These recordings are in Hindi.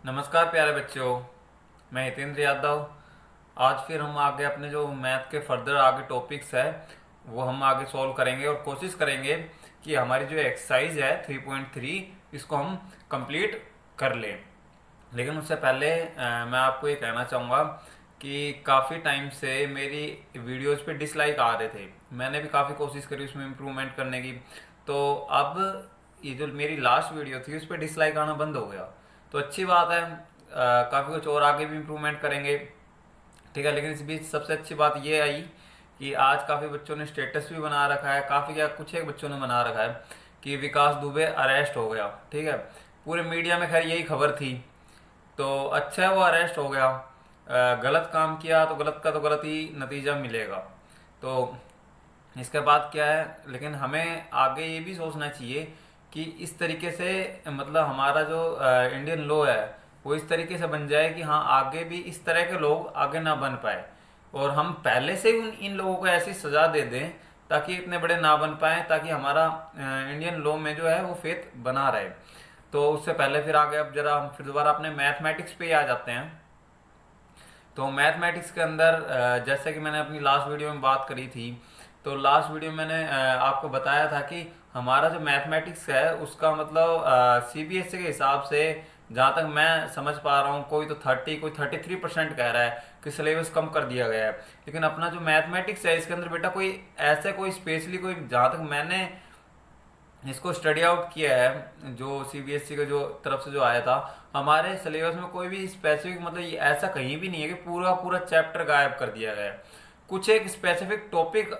नमस्कार प्यारे बच्चों। मैं हितेंद्र यादव। आज फिर हम आगे अपने जो मैथ के फर्दर आगे टॉपिक्स है वो हम आगे सॉल्व करेंगे और कोशिश करेंगे कि हमारी जो एक्सरसाइज है 3.3 इसको हम कंप्लीट कर लें। लेकिन उससे पहले मैं आपको ये कहना चाहूँगा कि काफ़ी टाइम से मेरी वीडियोस पे डिसलाइक आ रहे थे। मैंने भी काफ़ी कोशिश करी उसमें इम्प्रूवमेंट करने की। तो अब ये जो मेरी लास्ट वीडियो थी उस पर डिसलाइक आना बंद हो गया। तो अच्छी बात है, काफ़ी कुछ और आगे भी इम्प्रूवमेंट करेंगे। ठीक है, लेकिन इस बीच सबसे अच्छी बात ये आई कि आज काफ़ी बच्चों ने स्टेटस भी बना रखा है, काफ़ी क्या कुछ एक बच्चों ने बना रखा है कि विकास दुबे अरेस्ट हो गया। ठीक है, पूरे मीडिया में खैर यही खबर थी। तो अच्छा है वो अरेस्ट हो गया। गलत काम किया तो गलत का तो गलत ही नतीजा मिलेगा। तो इसके बाद क्या है, लेकिन हमें आगे ये भी सोचना चाहिए कि इस तरीके से मतलब हमारा जो इंडियन लॉ है वो इस तरीके से बन जाए कि हाँ आगे भी इस तरह के लोग आगे ना बन पाए, और हम पहले से ही इन लोगों को ऐसी सजा दे दें ताकि इतने बड़े ना बन पाए, ताकि हमारा इंडियन लॉ में जो है वो फेथ बना रहे। तो उससे पहले फिर आगे अब जरा हम फिर दोबारा अपने मैथमेटिक्स पे ही आ जाते हैं। तो मैथमेटिक्स के अंदर जैसे कि मैंने अपनी लास्ट वीडियो में बात करी थी, तो लास्ट वीडियो में मैंने आपको बताया था कि हमारा जो मैथमेटिक्स है उसका मतलब सीबीएसई के हिसाब से जहाँ तक मैं समझ पा रहा हूँ, कोई तो 30 कोई 33% कह रहा है कि सिलेबस कम कर दिया गया है। लेकिन अपना जो मैथमेटिक्स है इसके अंदर बेटा कोई ऐसे कोई स्पेशली कोई, जहाँ तक मैंने इसको स्टडी आउट किया है जो सीबीएसई के जो तरफ से जो आया था, हमारे सिलेबस में कोई भी स्पेसिफिक मतलब ये ऐसा कहीं भी नहीं है कि पूरा पूरा चैप्टर गायब कर दिया गया है। कुछ एक स्पेसिफिक टॉपिक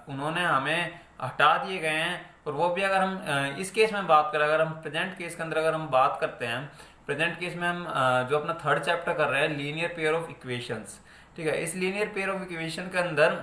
उन्होंने हमें हटा दिए गए हैं। और वो भी अगर हम इस केस में बात करें, अगर हम प्रेजेंट केस के अंदर अगर हम बात करते हैं, प्रेजेंट केस में हम जो अपना थर्ड चैप्टर कर रहे हैं लीनियर पेयर ऑफ इक्वेशंस। ठीक है, इस लीनियर पेयर ऑफ इक्वेशन के अंदर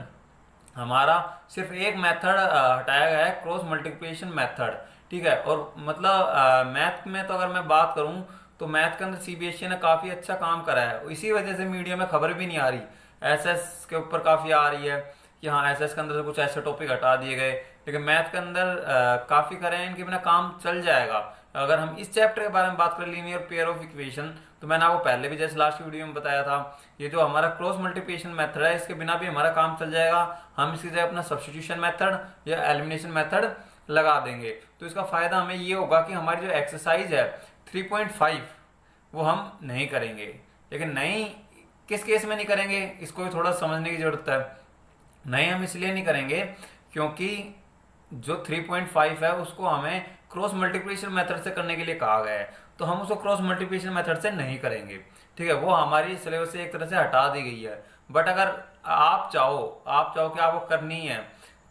हमारा सिर्फ एक मेथड हटाया गया है, क्रॉस मल्टीप्लिकेशन मेथड। ठीक है, और मतलब मैथ में तो अगर मैं बात करूं तो मैथ के अंदर सीबीएसई ने काफी अच्छा काम करा है। इसी वजह से मीडिया में खबर भी नहीं आ रही, एसएस के ऊपर काफी आ रही है कि हाँ एसएस के अंदर से कुछ ऐसे टॉपिक हटा दिए गए, लेकिन मैथ के अंदर काफी करें इनके बिना काम चल जाएगा। अगर हम इस चैप्टर के बारे में बात करें लीनियर पेयर ऑफ इक्वेशन, तो मैंने आपको पहले भी जैसे लास्ट वीडियो में बताया था, ये जो हमारा क्रॉस मल्टीप्लिकेशन मेथड है इसके बिना भी हमारा काम चल जाएगा। हम इसकी जगह अपना सब्स्टिट्यूशन मेथड या एलिमिनेशन मेथड लगा देंगे। तो इसका फायदा हमें ये होगा कि हमारी जो एक्सरसाइज है 3.5 वो हम नहीं करेंगे। लेकिन नहीं, किस केस में नहीं करेंगे इसको भी थोड़ा समझने की जरूरत है। नहीं, हम इसलिए नहीं करेंगे क्योंकि जो 3.5 है उसको हमें क्रॉस मल्टीप्लिकेशन मेथड से करने के लिए कहा गया है, तो हम उसको क्रॉस मल्टीप्लिकेशन मेथड से नहीं करेंगे। ठीक है, वो हमारी सिलेबस से एक तरह से हटा दी गई है। बट अगर आप चाहो कि आपको करनी है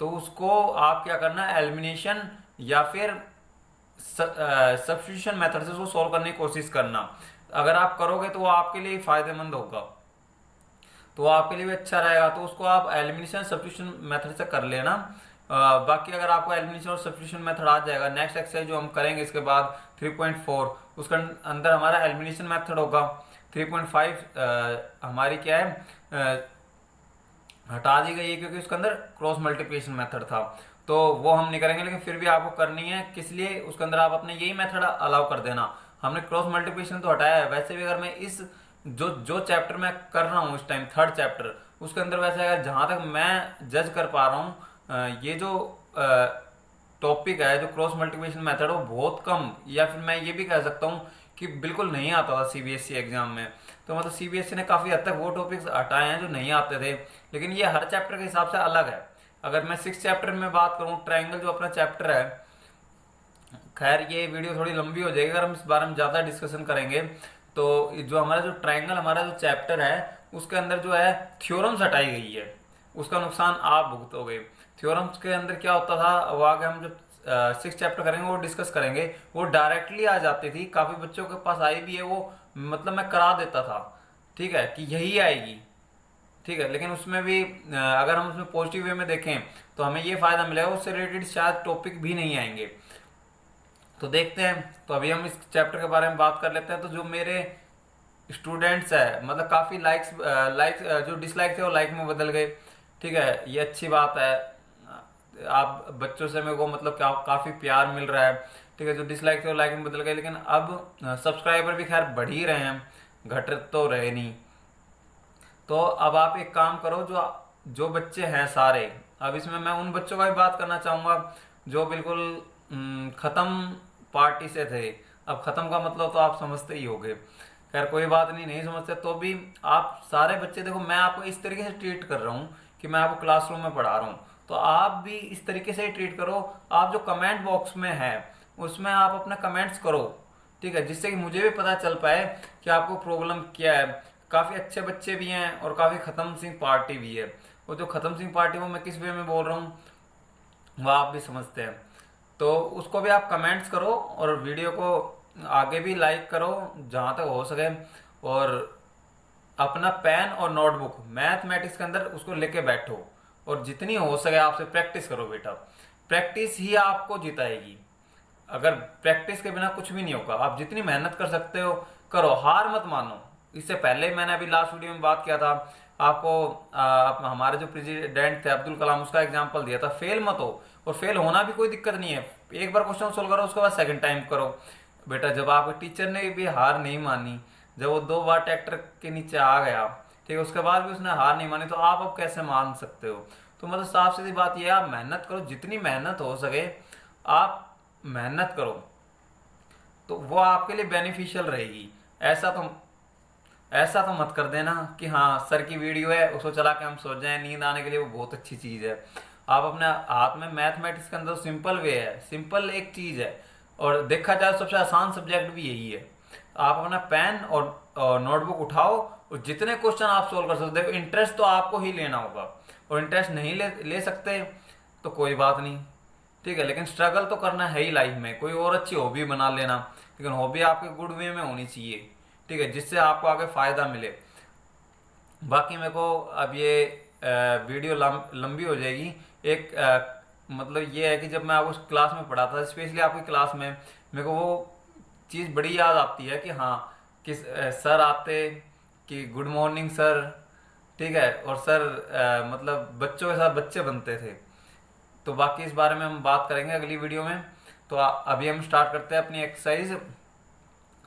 तो उसको आप क्या करना है, एलिमिनेशन या फिर सब्स्टिट्यूशन मेथड से उसको सॉल्व करने की कोशिश करना। अगर आप करोगे तो वो आपके लिए फायदेमंद होगा, तो आपके लिए भी अच्छा रहेगा। तो उसको आप एलिमिनेशन सब्स्टिट्यूशन मेथड से कर लेना। बाकी अगर आपको एलिमिनेशन और सब्स्टिट्यूशन मेथड आ जाएगा, नेक्स्ट एक्सरसाइज जो हम करेंगे इसके बाद 3.4 उसके अंदर हमारा एलिमिनेशन मेथड होगा। 3.5 हमारी क्या है, हटा दी गई है क्योंकि उसके अंदर क्रॉस मल्टीप्लिकेशन मेथड था, तो वो हम नहीं करेंगे। लेकिन फिर भी आपको करनी है, किस लिए, उसके अंदर आप अपने यही मेथड अलाउ कर देना। हमने क्रॉस मल्टीप्लिकेशन तो हटाया है, वैसे भी अगर मैं इस जो जो चैप्टर मैं कर रहा हूँ इस टाइम थर्ड चैप्टर, उसके अंदर वैसे अगर जहां तक मैं जज कर पा रहा हूँ ये जो टॉपिक है जो क्रॉस मल्टीप्लिकेशन मेथड वो बहुत कम, या फिर मैं ये भी कह सकता हूँ कि बिल्कुल नहीं आता था सीबीएसई एग्जाम में। तो मतलब सीबीएसई ने काफी हद तक वो टॉपिक्स हटाए हैं जो नहीं आते थे, लेकिन ये हर चैप्टर के हिसाब से अलग है। अगर मैं 6 चैप्टर में बात करूँ, ट्रायंगल जो अपना चैप्टर है, खैर ये वीडियो थोड़ी लंबी हो जाएगी अगर हम इस बारे में ज्यादा डिस्कशन करेंगे। तो जो हमारा जो ट्रायंगल हमारा जो चैप्टर है उसके अंदर जो है थ्योरम्स हटाई गई है, उसका नुकसान आप भुगतोगे। थ्योरम्स के अंदर क्या होता था, वो आगे हम जब 6 चैप्टर करेंगे वो डिस्कस करेंगे, वो डायरेक्टली आ जाती थी, काफी बच्चों के पास आई भी है वो, मतलब मैं करा देता था। ठीक है, कि यही आएगी। ठीक है, लेकिन उसमें भी अगर हम उसमें पॉजिटिव वे में देखें तो हमें ये फायदा मिलेगा, उससे रिलेटेड शायद टॉपिक भी नहीं आएंगे। तो देखते हैं। तो अभी हम इस चैप्टर के बारे में बात कर लेते हैं। तो जो मेरे स्टूडेंट्स है, मतलब काफी लाइक्स जो डिसलाइक थे वो लाइक में बदल गए। ठीक है, ये अच्छी बात है। आप बच्चों से मेरे को मतलब काफी प्यार मिल रहा है। ठीक है, जो डिसलाइक थे वो लाइक में बदल गए, लेकिन अब सब्सक्राइबर भी खैर बढ़ ही रहे हैं, घट तो रहे नहीं। तो अब आप एक काम करो, जो जो बच्चे हैं सारे, अब इसमें मैं उन बच्चों का भी बात करना चाहूंगा जो बिल्कुल खत्म पार्टी से थे। अब खत्म का मतलब तो आप समझते ही होंगे, खैर कोई बात नहीं, नहीं समझते तो भी आप सारे बच्चे देखो, मैं आपको इस तरीके से ट्रीट कर रहा हूँ कि मैं आपको क्लासरूम में पढ़ा रहा हूँ, तो आप भी इस तरीके से ही ट्रीट करो। आप जो कमेंट बॉक्स में है उसमें आप अपने कमेंट्स करो, ठीक है, जिससे कि मुझे भी पता चल पाए कि आपको प्रॉब्लम क्या है। काफ़ी अच्छे बच्चे भी हैं और काफ़ी खत्म सिंह पार्टी भी है। वो जो खत्म सिंह पार्टी, वो मैं किस वे में बोल रहा हूँ वो आप भी समझते हैं, तो उसको भी आप कमेंट्स करो और वीडियो को आगे भी लाइक करो जहाँ तक हो सके, और अपना पेन और नोटबुक मैथमेटिक्स के अंदर उसको लेके बैठो और जितनी हो सके आपसे प्रैक्टिस करो बेटा। प्रैक्टिस ही आपको जिताएगी, अगर प्रैक्टिस के बिना कुछ भी नहीं होगा। आप जितनी मेहनत कर सकते हो करो, हार मत मानो। इससे पहले मैंने अभी लास्ट वीडियो में बात किया था आपको, हमारे जो प्रेसिडेंट थे अब्दुल कलाम, उसका एग्जांपल दिया था, फेल मत हो। और फेल होना भी कोई दिक्कत नहीं है, एक बार क्वेश्चन सोल्व करो उसके बाद सेकंड टाइम करो। बेटा जब आपके टीचर ने भी हार नहीं मानी, जब वो 2 बार ट्रैक्टर के नीचे आ गया, ठीक है, उसके बाद भी उसने हार नहीं मानी, तो आप अब कैसे मान सकते हो। तो मतलब साफ सीधी बात यह है, आप मेहनत करो, जितनी मेहनत हो सके आप मेहनत करो, तो वो आपके लिए बेनिफिशियल रहेगी। ऐसा तो मत कर देना कि हाँ सर की वीडियो है उसको चला के हम सो जाएं, नींद आने के लिए वो बहुत अच्छी चीज़ है। आप अपने हाथ में मैथमेटिक्स के अंदर सिंपल वे है, सिंपल एक चीज़ है, और देखा जाए तो सबसे आसान सब्जेक्ट भी यही है। आप अपना पेन और नोटबुक उठाओ और जितने क्वेश्चन आप सोल्व कर सकते हो, इंटरेस्ट तो आपको ही लेना होगा, और इंटरेस्ट नहीं ले सकते तो कोई बात नहीं, ठीक है, लेकिन स्ट्रगल तो करना है ही लाइफ में। कोई और अच्छी हॉबी बना लेना, लेकिन हॉबी आपके गुड वे में होनी चाहिए, ठीक है, जिससे आपको आगे फायदा मिले। बाकी मेरे को अब ये वीडियो लंबी हो जाएगी। एक मतलब ये है कि जब मैं आपको क्लास में पढ़ाता था, स्पेशली आपकी क्लास में, मेरे को वो चीज़ बड़ी याद आती है कि हाँ किस सर आते कि गुड मॉर्निंग सर, ठीक है, और सर मतलब बच्चों के साथ बच्चे बनते थे। तो बाकी इस बारे में हम बात करेंगे अगली वीडियो में। तो अभी हम स्टार्ट करते हैं अपनी एक्सरसाइज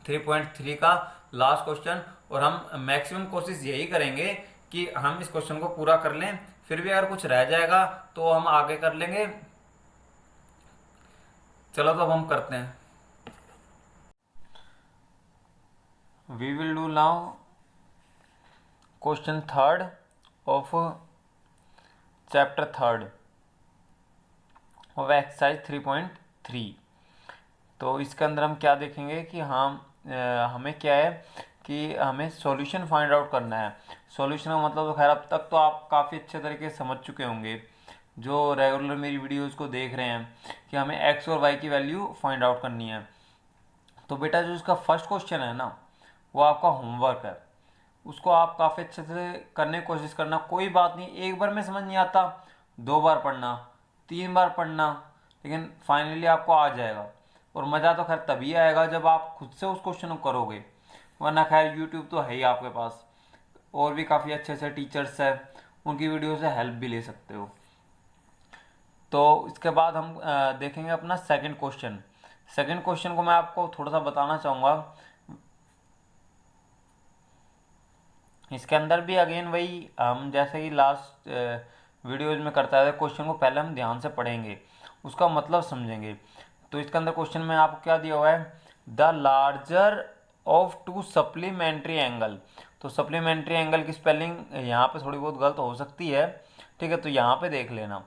3.3 का लास्ट क्वेश्चन, और हम मैक्सिमम कोशिश यही करेंगे कि हम इस क्वेश्चन को पूरा कर लें, फिर भी अगर कुछ रह जाएगा तो हम आगे कर लेंगे। चलो तो अब हम करते हैं। We will do now question 3 of chapter 3 of exercise 3.3। तो इसके अंदर हम क्या देखेंगे कि हमें क्या है कि हमें सॉल्यूशन फाइंड आउट करना है। सॉल्यूशन का मतलब तो खैर अब तक तो आप काफ़ी अच्छे तरीके से समझ चुके होंगे जो रेगुलर मेरी वीडियोस को देख रहे हैं, कि हमें एक्स और वाई की वैल्यू फाइंड आउट करनी है। तो बेटा जो इसका फर्स्ट क्वेश्चन है ना, वो आपका होमवर्क है, उसको आप काफ़ी अच्छे से करने की कोशिश करना। कोई बात नहीं, एक बार में समझ नहीं आता, 2 बार पढ़ना, 3 बार पढ़ना, लेकिन फाइनली आपको आ जाएगा। और मज़ा तो खैर तभी आएगा जब आप खुद से उस क्वेश्चन को करोगे, वरना खैर यूट्यूब तो है ही आपके पास, और भी काफ़ी अच्छे अच्छे टीचर्स हैं, उनकी वीडियो से हेल्प भी ले सकते हो। तो इसके बाद हम देखेंगे अपना सेकंड क्वेश्चन। सेकंड क्वेश्चन को मैं आपको थोड़ा सा बताना चाहूँगा। इसके अंदर भी अगेन वही, हम जैसे कि लास्ट वीडियोज में करता है, क्वेश्चन को पहले हम ध्यान से पढ़ेंगे, उसका मतलब समझेंगे। तो इसके अंदर क्वेश्चन में आपको क्या दिया हुआ है, the larger of 2 supplementary angle. तो सप्लीमेंट्री एंगल की स्पेलिंग यहाँ पे थोड़ी बहुत गलत हो सकती है, ठीक है, तो यहाँ पे देख लेना,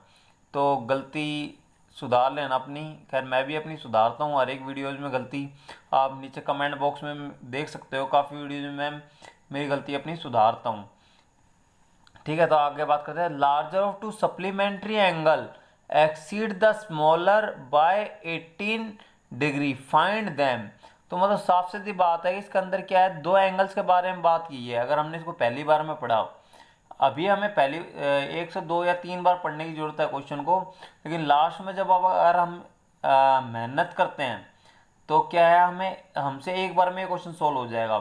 तो गलती सुधार लेना अपनी। खैर मैं भी अपनी सुधारता हूँ हर एक वीडियोज़ में गलती, आप नीचे कमेंट बॉक्स में देख सकते हो, काफ़ी वीडियोज़ में मैं मेरी गलती अपनी सुधारता हूँ, ठीक है। तो आगे बात करते हैं, larger of 2 supplementary angle exceed the smaller by 18 degree, find them. तो मतलब साफ सीधी बात है कि इसके अंदर क्या है, 2 एंगल्स के बारे में बात की है। अगर हमने इसको पहली बार में पढ़ा, अभी हमें पहली 1 से 2 या 3 बार पढ़ने की जरूरत है क्वेश्चन को, लेकिन लास्ट में जब अगर हम मेहनत करते हैं तो क्या है, हमसे एक बार में क्वेश्चन सोल्व हो जाएगा।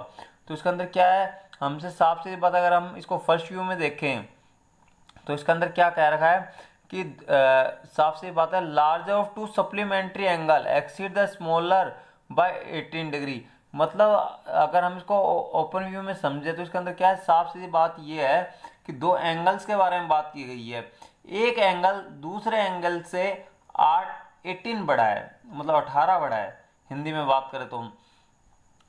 तो इसके अंदर क्या है, हमसे साफ सीधी बात, अगर हम इसको फर्स्ट व्यू में देखें तो इसके अंदर क्या कह रखा है कि साफ सी बात है, larger of to supplementary angle exceed the smaller by 18 degree. मतलब अगर हम इसको ओपन व्यू में समझे तो इसके अंदर क्या है, साफ सी बात ये है कि दो एंगल्स के बारे में बात की गई है। एक एंगल दूसरे एंगल से 18 बड़ा है, मतलब 18 बड़ा है हिंदी में बात करें तो।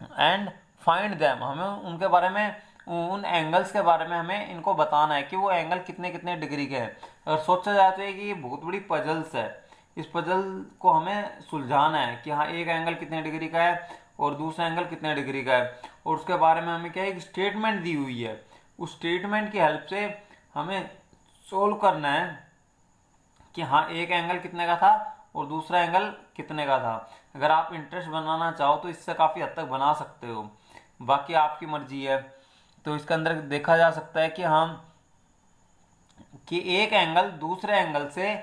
एंड फाइंड देम, हमें उनके बारे में, उन एंगल्स के बारे में हमें इनको बताना है कि वो एंगल कितने कितने डिग्री के हैं। अगर सोचा जाए तो कि ये बहुत बड़ी पजल्स है, इस पजल को हमें सुलझाना है कि हाँ एक एंगल कितने डिग्री का है और दूसरा एंगल कितने डिग्री का है, और उसके बारे में हमें क्या एक स्टेटमेंट दी हुई है, उस स्टेटमेंट की हेल्प से हमें सोल्व करना है कि हाँ एक एंगल कितने का था और दूसरा एंगल कितने का था। अगर आप इंटरेस्ट बनाना चाहो तो इससे काफ़ी हद तक बना सकते हो, बाकी आपकी मर्जी है। तो इसके अंदर देखा जा सकता है कि हम कि एक एंगल दूसरे एंगल से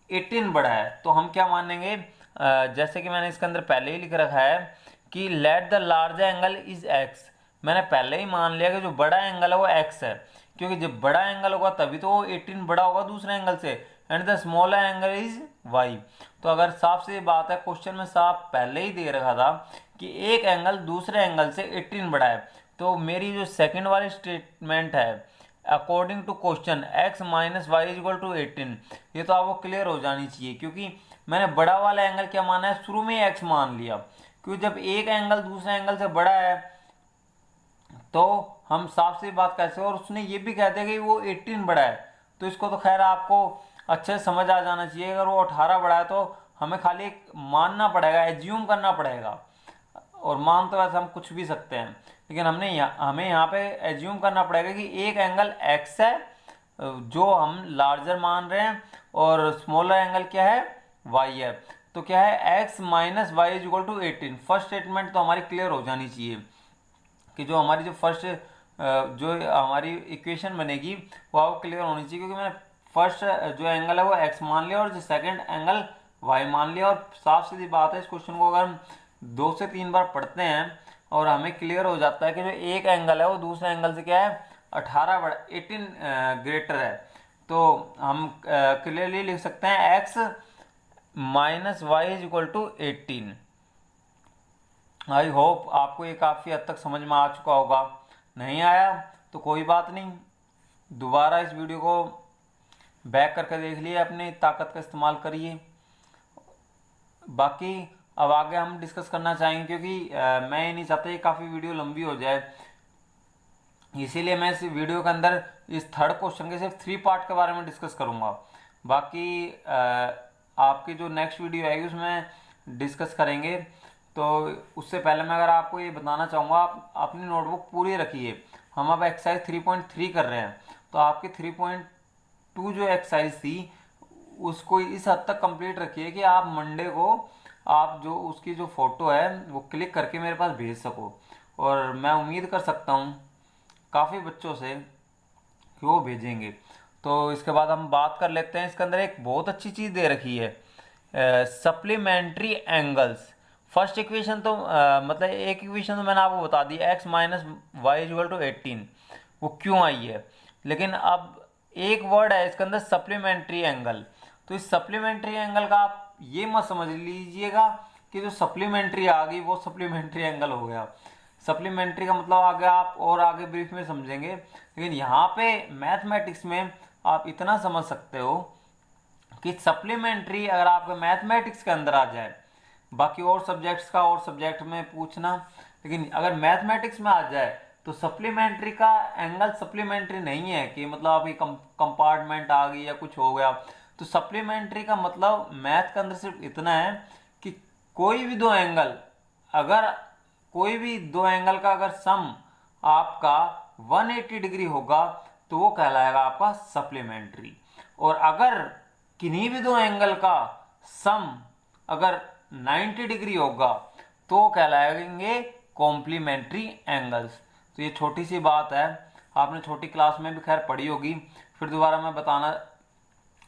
18 बड़ा है, तो हम क्या मानेंगे, जैसे कि मैंने इसके अंदर पहले ही लिख रखा है कि let the larger angle is x. मैंने पहले ही मान लिया कि जो बड़ा एंगल है वो एक्स है, क्योंकि जब बड़ा एंगल होगा तभी तो वो 18 बड़ा होगा दूसरे एंगल से। And the smaller angle is Y. तो अगर साफ सी बात है, क्वेश्चन में साफ पहले ही दे रखा था कि एक एंगल दूसरे एंगल से 18 बड़ा है, तो मेरी जो सेकंड वाली स्टेटमेंट है according to question x minus Y is equal to 18, ये तो आपको क्लियर हो जानी चाहिए, क्योंकि मैंने बड़ा वाला एंगल क्या माना है, शुरू में ही x मान लिया। क्योंकि जब एक एंगल दूसरे एंगल से बड़ा है तो हम साफ सी बात कैसे, और उसने ये भी कह दिया कि वो 18 बड़ा है, तो इसको तो खैर आपको अच्छे से समझ आ जाना चाहिए। अगर वो 18 बड़ा है तो हमें खाली एक मानना पड़ेगा, एज्यूम करना पड़ेगा, और मान तो वैसे हम कुछ भी सकते हैं, लेकिन हमें यहाँ पे एज्यूम करना पड़ेगा कि एक एंगल x है जो हम लार्जर मान रहे हैं, और स्मॉलर एंगल क्या है, y है। तो क्या है, x minus Y is equal to 18। First statement तो हमारी क्लियर हो जानी चाहिए कि जो हमारी जो फर्स्ट जो हमारी इक्वेशन बनेगी वो आपको क्लियर होनी चाहिए, क्योंकि मैंने फर्स्ट जो एंगल है वो x मान लिया और जो सेकंड एंगल y मान लिया। और साफ सीधी बात है, इस क्वेश्चन को अगर हम 2 से 3 बार पढ़ते हैं और हमें क्लियर हो जाता है कि जो एक एंगल है वो दूसरे एंगल से क्या है, 18 बड़ा 18 ग्रेटर है, तो हम क्लियरली लिख सकते हैं x minus Y is equal to 18। I hope आपको ये काफ़ी हद तक समझ में आ चुका होगा। नहीं आया तो कोई बात नहीं, दोबारा इस वीडियो को बैक करके देख लिए, अपनी ताकत का इस्तेमाल करिए। बाकी अब आगे हम डिस्कस करना चाहेंगे, क्योंकि मैं ये नहीं चाहता ये काफ़ी वीडियो लंबी हो जाए, इसीलिए मैं इस वीडियो के अंदर इस थर्ड क्वेश्चन के सिर्फ 3 पार्ट के बारे में डिस्कस करूँगा। बाकी आपकी जो नेक्स्ट वीडियो आएगी उसमें डिस्कस करेंगे। तो उससे पहले मैं अगर आपको ये बताना चाहूँगा, आप अपनी नोटबुक पूरी रखिए। हम अब एक्सरसाइज 3.3 कर रहे हैं, तो आपकी 3.2 जो एक्सरसाइज थी उसको इस हद तक कंप्लीट रखिए कि आप मंडे को आप जो उसकी जो फोटो है वो क्लिक करके मेरे पास भेज सको। और मैं उम्मीद कर सकता हूँ काफ़ी बच्चों से कि वो भेजेंगे। तो इसके बाद हम बात कर लेते हैं, इसके अंदर एक बहुत अच्छी चीज़ दे रखी है, सप्लीमेंट्री एंगल्स। फर्स्ट इक्वेशन तो मतलब एक इक्वेशन तो मैंने आपको बता दी, x minus Y equal to 18, वो क्यों आई है। लेकिन अब एक वर्ड है इसके अंदर, सप्लीमेंट्री एंगल। तो इस सप्लीमेंट्री एंगल का आप ये मत समझ लीजिएगा कि जो सप्लीमेंट्री आ गई वो सप्लीमेंट्री एंगल हो गया। सप्लीमेंट्री का मतलब आगे आप और आगे ब्रीफ में समझेंगे, लेकिन यहाँ पे मैथमेटिक्स में आप इतना समझ सकते हो कि सप्लीमेंट्री अगर आपके मैथमेटिक्स के अंदर आ जाए, बाकी और सब्जेक्ट्स का और सब्जेक्ट में पूछना, लेकिन अगर मैथमेटिक्स में आ जाए तो सप्लीमेंट्री का एंगल सप्लीमेंट्री नहीं है कि मतलब आपकी कंपार्टमेंट आ गई या कुछ हो गया। तो सप्लीमेंट्री का मतलब मैथ के अंदर सिर्फ इतना है कि कोई भी दो एंगल का अगर सम आपका 180 डिग्री होगा तो वो कहलाएगा आपका सप्लीमेंट्री। और अगर किन्हीं भी दो एंगल का सम अगर 90 डिग्री होगा तो कहलाएंगे कॉम्प्लीमेंट्री एंगल्स। तो ये छोटी सी बात है, आपने छोटी क्लास में भी खैर पढ़ी होगी, फिर दोबारा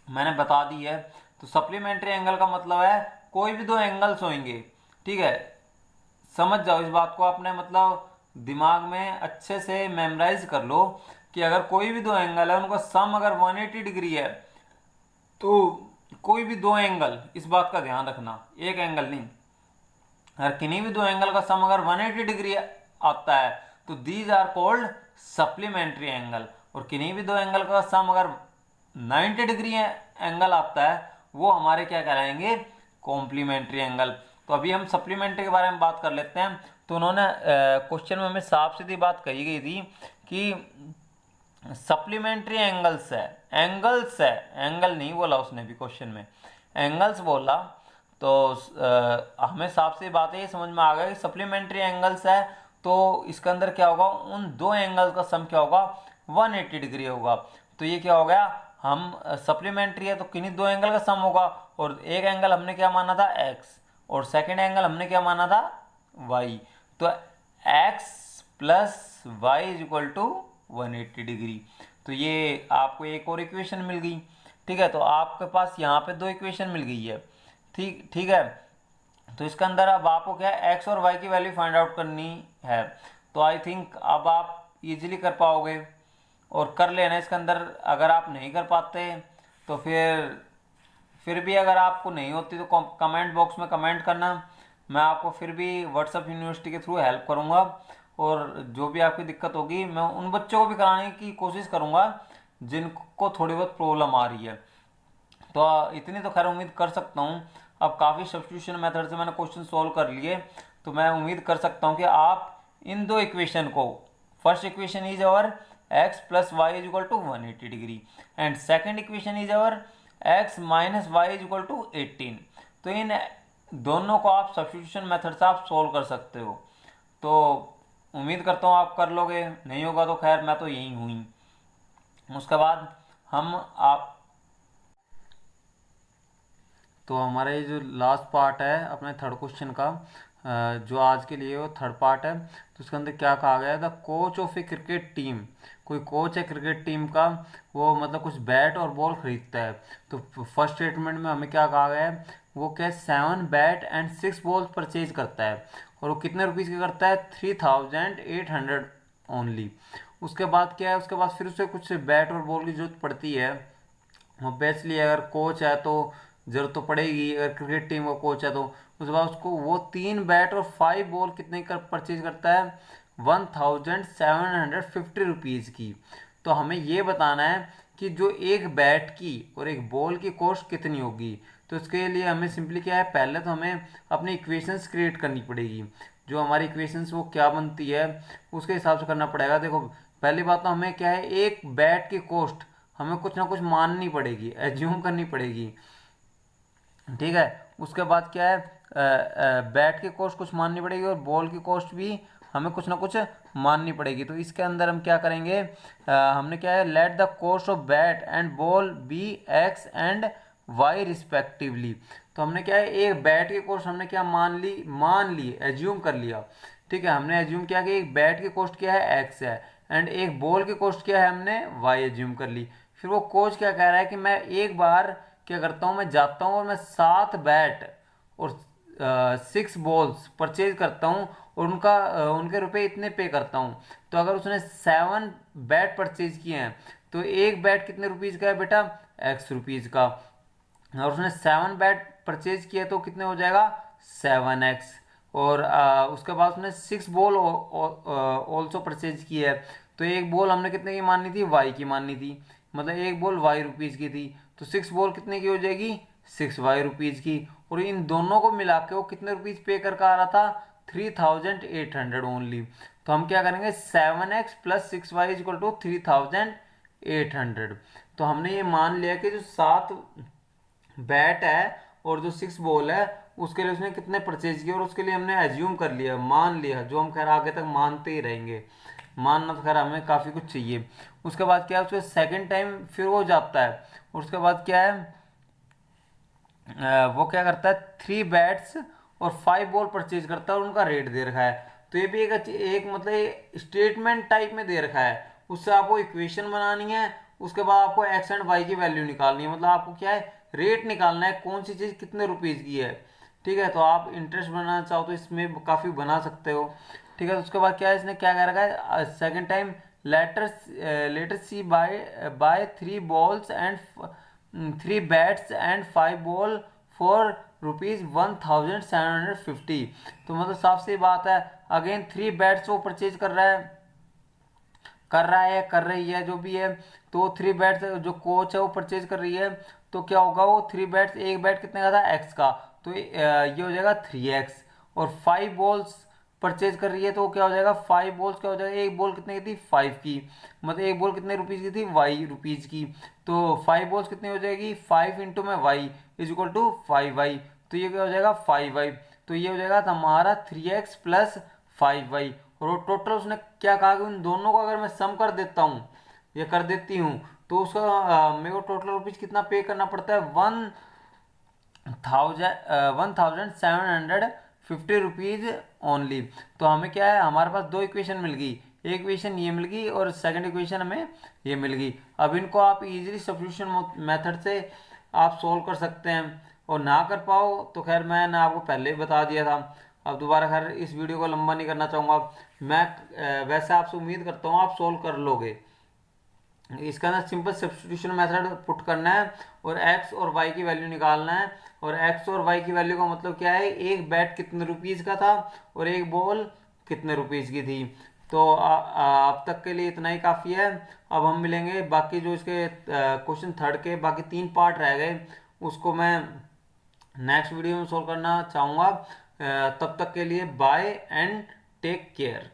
मैंने बता दी है। तो सप्लीमेंट्री एंगल का मतलब है कोई भी दो एंगल्स होंगे, ठीक है, समझ जाओ इस बात को, आपने मतलब दिमाग में अच्छे से मेमोराइज कर लो कि अगर कोई भी दो एंगल है उनका सम अगर 180 डिग्री है तो कोई भी दो एंगल, इस बात का ध्यान रखना, एक एंगल नहीं, अगर किन्हीं भी दो एंगल का सम अगर 180 डिग्री आता है तो these are called supplementary angle, और किन्हीं भी दो एंगल का सम अगर 90 डिग्री एंगल आता है वो हमारे क्या कहलाएंगे, कॉम्प्लीमेंट्री एंगल। तो अभी हम सप्लीमेंट्री के बारे में बात कर लेते हैं। तो उन्होंने क्वेश्चन में हमें साफ सीधी बात कही गई थी कि सप्लीमेंट्री एंगल्स है, एंगल्स है, एंगल नहीं बोला उसने भी क्वेश्चन में, एंगल्स बोला। तो हमें साफ सी बात है ये समझ में आ गया कि सप्लीमेंट्री एंगल्स है तो इसके अंदर क्या होगा, उन दो एंगल्स का सम क्या होगा, 180 डिग्री होगा। तो ये क्या हो गया, हम सप्लीमेंट्री है तो किन्हीं दो एंगल का सम होगा, और एक एंगल हमने क्या माना था x, और सेकंड एंगल हमने क्या माना था y। तो x plus Y is equal to 180 degree. तो ये आपको एक और इक्वेशन मिल गई। ठीक है, तो आपके पास यहाँ पे दो इक्वेशन मिल गई है। ठीक ठीक है, तो इसके अंदर अब आपको क्या है, एक्स और वाई की वैल्यू फाइंड आउट करनी है। तो आई थिंक अब आप इजीली कर पाओगे, और कर लेना इसके अंदर। अगर आप नहीं कर पाते तो फिर भी अगर आपको नहीं होती तो कमेंट बॉक्स में कमेंट करना, मैं आपको फिर भी व्हाट्सएप यूनिवर्सिटी के थ्रू हेल्प करूँगा, और जो भी आपकी दिक्कत होगी मैं उन बच्चों को भी कराने की कोशिश करूँगा जिनको थोड़ी बहुत प्रॉब्लम आ रही है। तो इतनी तो खैर उम्मीद कर सकता हूँ। अब काफ़ी सब्स्टिट्यूशन मेथड से मैंने क्वेश्चन सॉल्व कर लिए, तो मैं उम्मीद कर सकता हूँ कि आप इन दो इक्वेशन को, first equation is our x plus Y is equal to 180 degree and second equation is our x minus Y is equal to 18। तो इन दोनों को आप सब्स्टिट्यूशन मेथड से आप सोल्व कर सकते हो। तो उम्मीद करता हूँ आप कर लोगे, नहीं होगा तो खैर मैं तो यही हुई। उसके बाद हम आप, तो हमारा ये जो लास्ट पार्ट है अपने थर्ड क्वेश्चन का, जो आज के लिए वो थर्ड पार्ट है, तो उसके अंदर क्या कहा गया है, the coach of A cricket team, कोई कोच है क्रिकेट टीम का, वो मतलब कुछ बैट और बॉल खरीदता है। तो फर्स्ट स्टेटमेंट में हमें क्या कहा गया है, वो क्या 7 बैट एंड 6 बॉल परचेज करता है, और वो कितने रुपीज़ की करता है, 3800 ओनली। उसके बाद क्या है, उसके बाद फिर उसे कुछ बैट और बॉल की जरूरत पड़ती है। ऑब्वियसली अगर कोच है तो जरूरत तो पड़ेगी, अगर क्रिकेट टीम का कोच है तो। उसके बाद उसको वो 3 बैट और 5 बॉल कितने का परचेज करता है, 1750 रुपीज़ की। तो हमें ये बताना है कि जो एक बैट की और एक बॉल की कॉस्ट कितनी होगी। तो इसके लिए हमें सिंपली क्या है, पहले तो हमें अपनी इक्वेशंस क्रिएट करनी पड़ेगी। जो हमारी इक्वेशंस वो क्या बनती है उसके हिसाब से करना पड़ेगा। देखो पहली बात तो हमें क्या है, एक बैट की कॉस्ट हमें कुछ ना कुछ माननी पड़ेगी, एज्यूम करनी पड़ेगी। ठीक है, उसके बाद क्या है, बैट की कॉस्ट कुछ माननी पड़ेगी और बॉल की कॉस्ट भी हमें कुछ ना कुछ माननी पड़ेगी। तो इसके अंदर हम क्या करेंगे, हमने क्या है, let the cost of bat and ball be X and Y respectively. तो हमने क्या है, एक बैट की कॉस्ट हमने क्या मान ली एज्यूम कर लिया। ठीक है, हमने एज्यूम किया कि एक बैट की कॉस्ट क्या है, एक्स है, एंड एक बॉल की कॉस्ट क्या है, हमने वाई एज्यूम कर ली। फिर वो कोच क्या कह रहा है कि मैं एक बार क्या करता हूँ, मैं जाता हूँ और मैं 7 बैट और 6 बॉल्स परचेज करता हूँ, और उनके रुपए इतने पे करता हूँ। तो अगर उसने 7 बैट परचेज किए हैं तो एक बैट कितने रुपीज़ का है बेटा, x रुपीज़ का, और उसने 7 बैट परचेज किया तो कितने हो जाएगा, 7x। और उसके बाद उसने 6 बॉल ऑल्सो परचेज की है, तो एक बॉल हमने कितने की माननी थी, y की माननी थी, मतलब एक बॉल y रुपीज़ की थी। तो 6 बॉल कितने की हो जाएगी, 6y रुपीज़ की, और इन दोनों को मिला के वो कितने रुपीज़ पे करके आ रहा था, 3800 ओनली। तो हम क्या करेंगे, 7x plus 6y is equal to 3800। तो हमने ये मान लिया कि जो 7 बैट है और जो 6 बॉल है उसके लिए उसने कितने परचेज किए, और उसके लिए हमने एज्यूम कर लिया, मान लिया, जो हम खैर आगे तक मानते ही रहेंगे। मानना तो खैर हमें काफ़ी कुछ चाहिए। उसके बाद क्या है, उसके सेकंड टाइम फिर वो जाता है, और उसके बाद क्या है, वो क्या करता है, 3 बैट्स और 5 बॉल परचेज करता है और उनका रेट दे रखा है। तो ये भी एक मतलब स्टेटमेंट टाइप में दे रखा है, उससे आपको इक्वेशन बनानी है। उसके बाद आपको एक्स एंड वाई की वैल्यू निकालनी है, मतलब आपको क्या है, रेट निकालना है कौन सी चीज़ कितने रुपीज़ की है। ठीक है, तो आप इंटरेस्ट बनाना चाहो तो इसमें काफ़ी बना सकते हो। ठीक है, तो उसके बाद क्या है, इसने क्या कह रखा है, second time letter C by 3 balls and 3 bats and 5 ball for ₹1750। तो मतलब साफ सी बात है, अगेन 3 बैट्स वो परचेज कर रही है जो भी है। तो 3 बैट्स जो कोच है वो परचेज कर रही है, तो क्या होगा, वो 3 बैट्स, एक बैट कितने का था, एक्स का, तो ये हो जाएगा 3x। और 5 बॉल्स परचेज कर रही है, तो क्या हो जाएगा, 5 बॉल्स क्या हो जाएगा, एक बॉल कितने की थी, 5 की, मतलब एक बॉल कितने रुपीज की थी, वाई रुपीज की। तो 5 बॉल्स कितनी हो जाएगी, 5 इंटू में Y is equal to 5y। तो ये क्या हो जाएगा, 5y। तो ये हो जाएगा हमारा 3x प्लस 5y। और वो टोटल उसने क्या कहा कि उन दोनों को अगर मैं सम कर देता हूँ या कर देती हूँ, तो उसका मेरे को टोटल रुपीज कितना पे करना पड़ता है, 1750 रुपीज ओनली। तो हमें क्या है, हमारे पास दो इक्वेशन मिल गई, एक इक्वेशन ये मिल गई और सेकंड इक्वेशन हमें ये मिल गई। अब इनको आप इजीली सब्स्टिट्यूशन मेथड से आप सोल्व कर सकते हैं, और ना कर पाओ तो खैर मैंने आपको पहले ही बता दिया था। अब दोबारा खैर इस वीडियो को लंबा नहीं करना चाहूँगा मैं, वैसे आपसे उम्मीद करता हूँ आप सोल्व कर लोगे। इसका ना सिंपल सब्स्टिट्यूशन मेथड पुट करना है और x और y की वैल्यू निकालना है। और x और y की वैल्यू का मतलब क्या है, एक बैट कितने रुपीस का था और एक बॉल कितने रुपीस की थी। तो अब तक के लिए इतना ही काफ़ी है। अब हम मिलेंगे बाकी जो इसके क्वेश्चन थर्ड के बाकी 3 पार्ट रह गए, उसको मैं नेक्स्ट वीडियो में सोल्व करना चाहूँगा। तब तक के लिए बाय एंड टेक केयर।